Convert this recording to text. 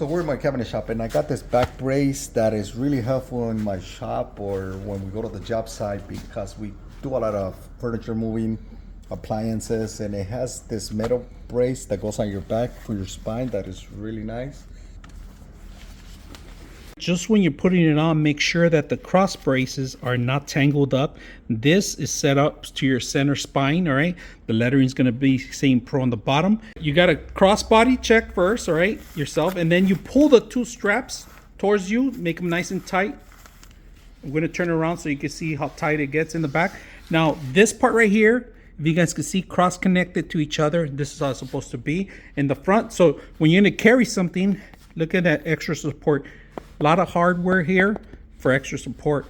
So we're in my cabinet shop and I got this back brace that is really helpful in my shop or when we go to the job site because we do a lot of furniture moving, appliances, and it has this metal brace that goes on your back for your spine that is really nice. Just when you're putting it on, make sure that the cross braces are not tangled up. This is set up to your center spine, all right? The lettering is going to be saying Pro on the bottom. You got a crossbody check first, all right, yourself, and then you pull the two straps towards you, make them nice and tight. I'm going to turn it around so you can see how tight it gets in the back. Now, this part right here, if you guys can see, cross-connected to each other. This is how it's supposed to be in the front. So when you're going to carry something, look at that extra support. A lot of hardware here for extra support.